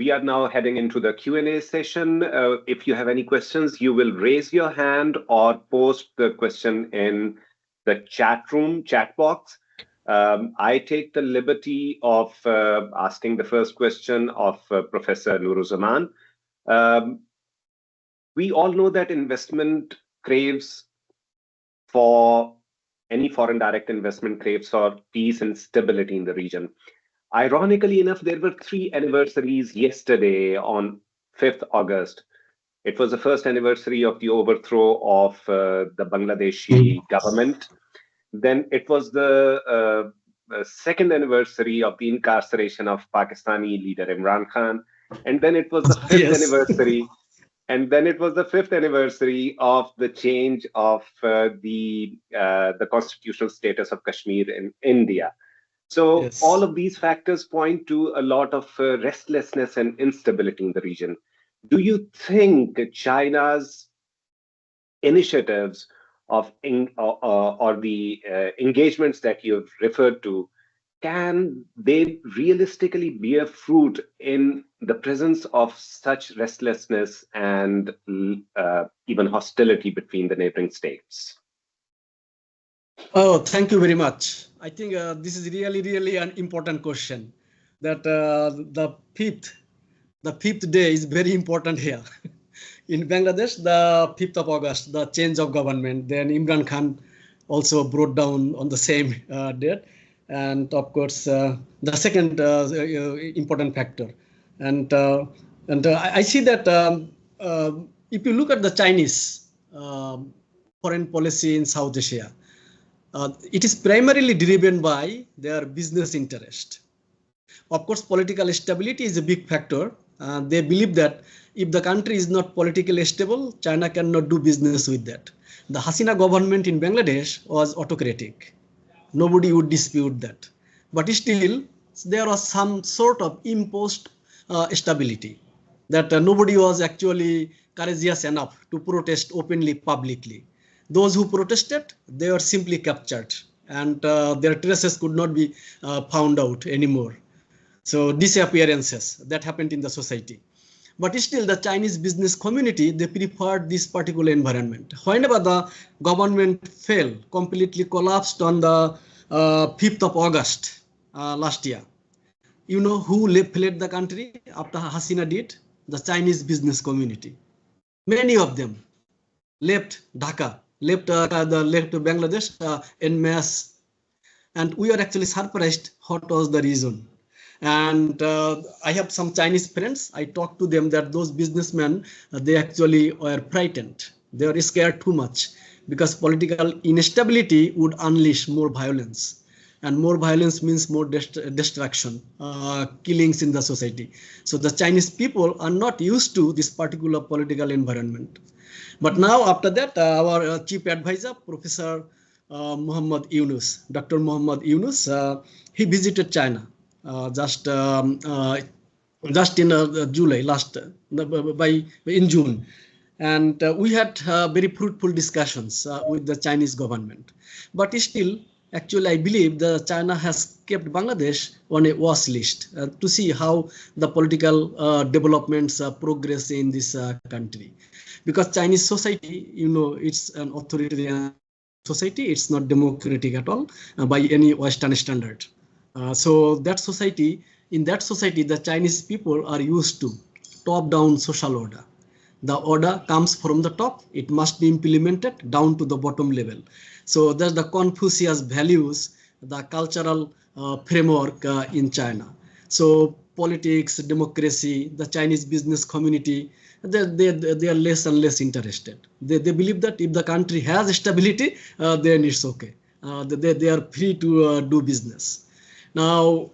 we are now heading into the Q&A session. If you have any questions, you will raise your hand or post the question in the chat box. I take the liberty of asking the first question of Professor Nuruzzaman. We all know that investment craves for any foreign direct investment craves for peace and stability in the region. Ironically enough, there were 3 anniversaries yesterday on 5th August. It was the first anniversary of the overthrow of the Bangladeshi government. Then it was the second anniversary of the incarceration of Pakistani leader Imran Khan. And then it was the 5th anniversary. And then it was the 5th anniversary of the change of the constitutional status of Kashmir in India. So all of these factors point to a lot of restlessness and instability in the region. Do you think China's initiatives or the engagements that you've referred to, can they realistically bear fruit in the presence of such restlessness and even hostility between the neighboring states? Oh, thank you very much. I think this is really an important question. That the fifth day is very important here. In Bangladesh, the 5th of August, the change of government. Then Imran Khan also brought down on the same date. And of course, the second important factor. And I see that if you look at the Chinese foreign policy in South Asia, it is primarily driven by their business interest. Of course, political stability is a big factor. They believe that if the country is not politically stable, China cannot do business with that. The Hasina government in Bangladesh was autocratic. Nobody would dispute that. But still, there was some sort of imposed stability that nobody was actually courageous enough to protest openly, publicly. Those who protested, they were simply captured and their traces could not be found out anymore. So disappearances that happened in the society. But still the Chinese business community, they preferred this particular environment. Whenever the government fell, completely collapsed on the 5th of August last year, you know who fled the country after Hasina did? The Chinese business community. Many of them left Dhaka, left Bangladesh en masse. And we are actually surprised what was the reason. And I have some Chinese friends. I talked to them that those businessmen, they actually were frightened. They were scared too much because political instability would unleash more violence. And more violence means more destruction, killings in the society. So the Chinese people are not used to this particular political environment. But now after that, our chief advisor, Professor Mohammed Yunus, Dr. Mohammed Yunus, he visited China. Just in July in June, and we had very fruitful discussions with the Chinese government. But still, actually, I believe that China has kept Bangladesh on a watch list to see how the political developments progress in this country, because Chinese society, you know, it's an authoritarian society. It's not democratic at all by any Western standard. So that society, in that society, the Chinese people are used to top-down social order. The order comes from the top. It must be implemented down to the bottom level. So that's the Confucius values, the cultural framework in China. So politics, democracy, the Chinese business community, they are less and less interested. They believe that if the country has stability, then it's okay. They are free to do business. Now,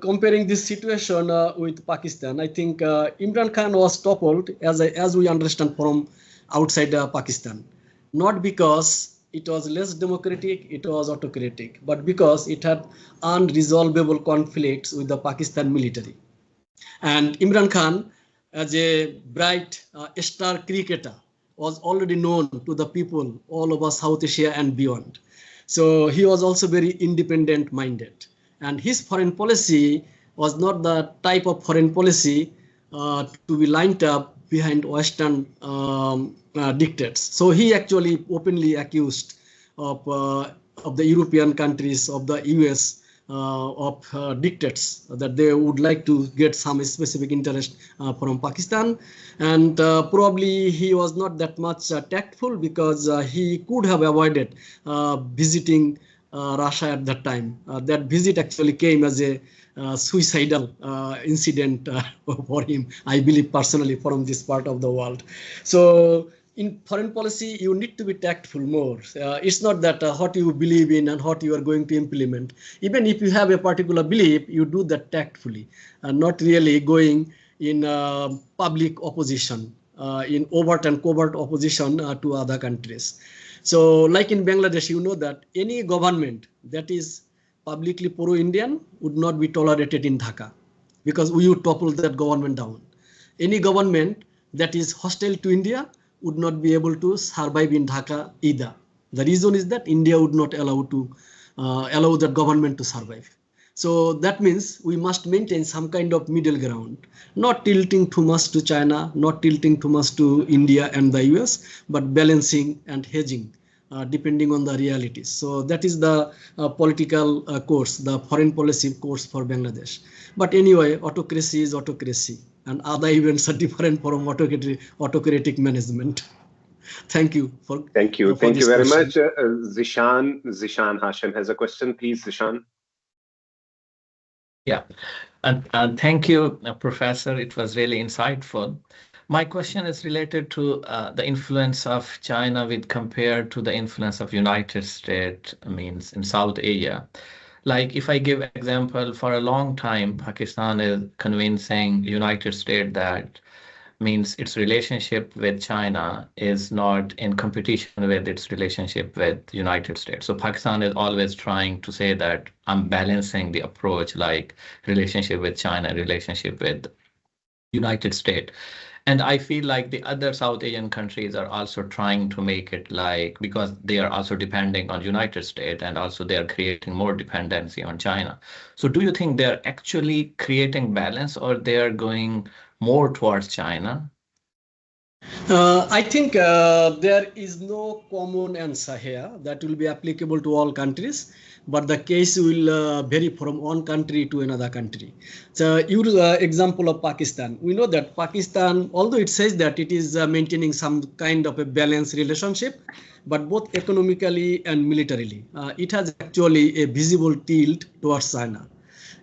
comparing this situation with Pakistan, I think Imran Khan was toppled, as we understand, from outside Pakistan, not because it was less democratic, it was autocratic, but because it had unresolvable conflicts with the Pakistan military. And Imran Khan, as a bright star cricketer, was already known to the people all over South Asia and beyond. So he was also very independent-minded. And his foreign policy was not the type of foreign policy to be lined up behind Western dictates. So he actually openly accused of the European countries, of the US, of dictates that they would like to get some specific interest from Pakistan. And probably he was not that much tactful, because he could have avoided visiting Russia at that time. That visit actually came as a suicidal incident for him, I believe personally, from this part of the world. So in foreign policy, you need to be tactful more. It's not that what you believe in and what you are going to implement. Even if you have a particular belief, you do that tactfully, and not really going in public opposition, in overt and covert opposition to other countries. So like in Bangladesh, you know that any government that is publicly pro-Indian would not be tolerated in Dhaka, because we would topple that government down. Any government that is hostile to India would not be able to survive in Dhaka either. The reason is that India would not allow that government to survive. So that means we must maintain some kind of middle ground, not tilting too much to China, not tilting too much to India and the US, but balancing and hedging depending on the realities. So that is the political course, the foreign policy course for Bangladesh. But anyway, autocracy is autocracy, and other events are different from autocratic management. Thank you. Thank you very much. Zishan Hashim has a question. Please, Zishan. Yeah, and thank you, Professor. It was really insightful. My question is related to the influence of China with compared to the influence of United States, means in South Asia. Like if I give example, for a long time, Pakistan is convincing United States that means its relationship with China is not in competition with its relationship with United States. So Pakistan is always trying to say that I'm balancing the approach, like relationship with China, relationship with United States. And I feel like the other South Asian countries are also trying to make it like, because they are also depending on United States, and also they are creating more dependency on China. So do you think they're actually creating balance, or they are going more towards China? I think there is no common answer here that will be applicable to all countries, but the case will vary from one country to another country. So your example of Pakistan, we know that Pakistan, although it says that it is maintaining some kind of a balanced relationship, but both economically and militarily, it has actually a visible tilt towards China.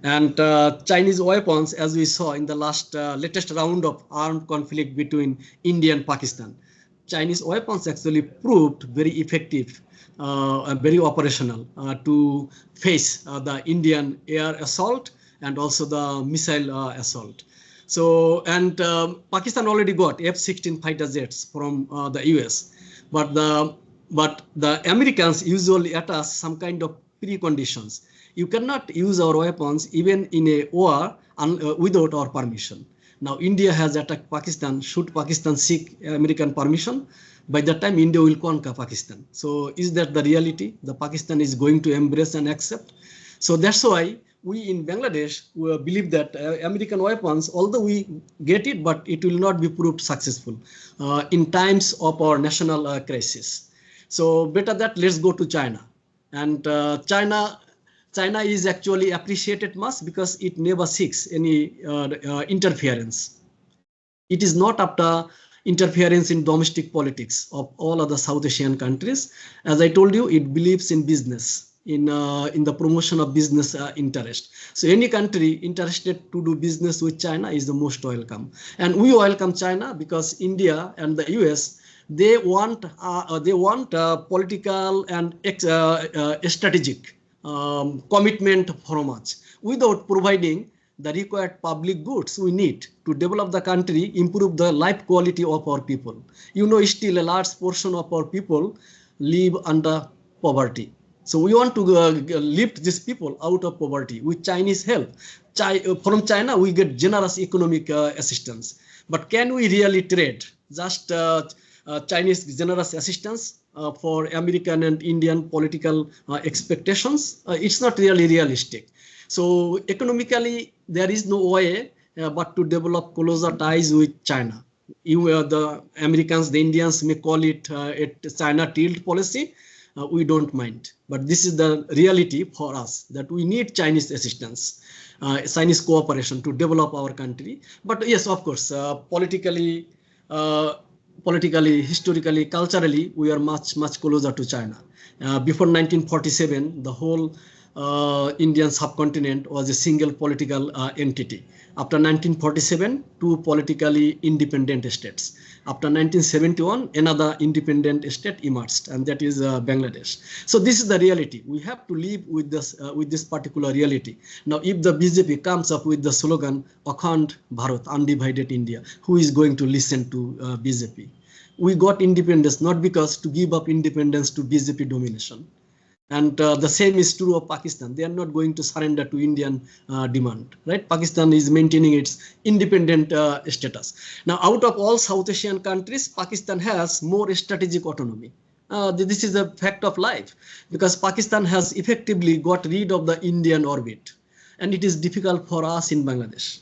And Chinese weapons, as we saw in the latest round of armed conflict between India and Pakistan, Chinese weapons actually proved very effective and very operational to face the Indian air assault and also the missile assault. So, and Pakistan already got F-16 fighter jets from the US, but the Americans usually attach some kind of preconditions. You cannot use our weapons even in a war without our permission. Now, India has attacked Pakistan. Should Pakistan seek American permission? By that time, India will conquer Pakistan. So is that the reality? The Pakistan is going to embrace and accept? So that's why we in Bangladesh believe that American weapons, although we get it, but it will not be proved successful in times of our national crisis. So better that let's go to China. And China is actually appreciated much because it never seeks any interference. It is not after interference in domestic politics of all other South Asian countries. As I told you, it believes in business, in the promotion of business interest. So any country interested to do business with China is the most welcome. And we welcome China because India and the US, they want political and strategic commitment from us without providing the required public goods we need to develop the country, improve the life quality of our people. You know, still a large portion of our people live under poverty. So we want to lift these people out of poverty with Chinese help. From China, we get generous economic assistance. But can we really trade just Chinese generous assistance for American and Indian political expectations? It's not really realistic. So economically, there is no way but to develop closer ties with China. The Americans, the Indians may call it a China tilt policy. We don't mind, but this is the reality for us, that we need Chinese assistance, Chinese cooperation to develop our country. But yes, of course, politically, historically, culturally, we are much closer to China. Before 1947, the whole Indian subcontinent was a single political entity. After 1947, two politically independent states. After 1971, another independent state emerged, and that is Bangladesh. So this is the reality. We have to live with this particular reality. Now, if the BJP comes up with the slogan "Akhand Bharat, Undivided India," who is going to listen to BJP? We got independence not because to give up independence to BJP domination. And the same is true of Pakistan. They are not going to surrender to Indian demand, right? Pakistan is maintaining its independent status. Now, out of all South Asian countries, Pakistan has more strategic autonomy. This is a fact of life, because Pakistan has effectively got rid of the Indian orbit. And it is difficult for us in Bangladesh.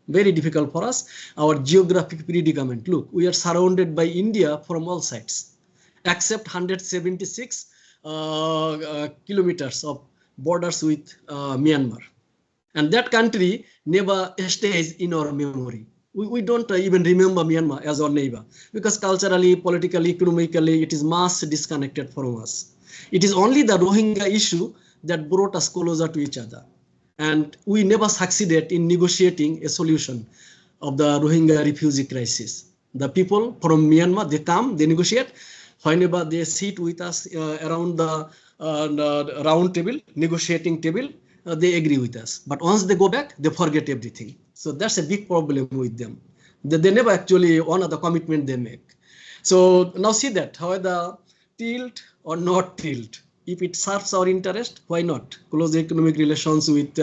Very difficult for us. Our geographic predicament. Look, we are surrounded by India from all sides, except 176 kilometers of borders with Myanmar. And that country never stays in our memory. We don't even remember Myanmar as our neighbor, because culturally, politically, economically, it is much disconnected from us. It is only the Rohingya issue that brought us closer to each other. And we never succeeded in negotiating a solution of the Rohingya refugee crisis. The people from Myanmar, they come, they negotiate. Whenever they sit with us around the round table, negotiating table, they agree with us. But once they go back, they forget everything. So that's a big problem with them. They never actually honor the commitment they make. So now see that, how the tilt or not tilt. If it serves our interest, why not? Close economic relations with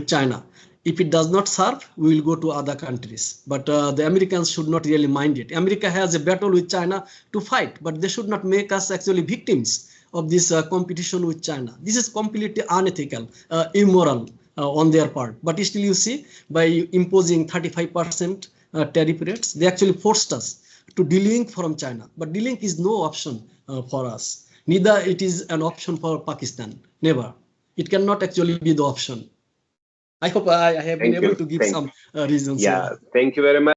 China. If it does not serve, we will go to other countries. But the Americans should not really mind it. America has a battle with China to fight, but they should not make us actually victims of this competition with China. This is completely unethical, immoral on their part. But still, you see, by imposing 35% tariff rates, they actually forced us to delink from China. But delink is no option for us. Neither it is an option for Pakistan. Never. It cannot actually be the option. I hope I have been able to give some reasons. Yeah, thank you very much.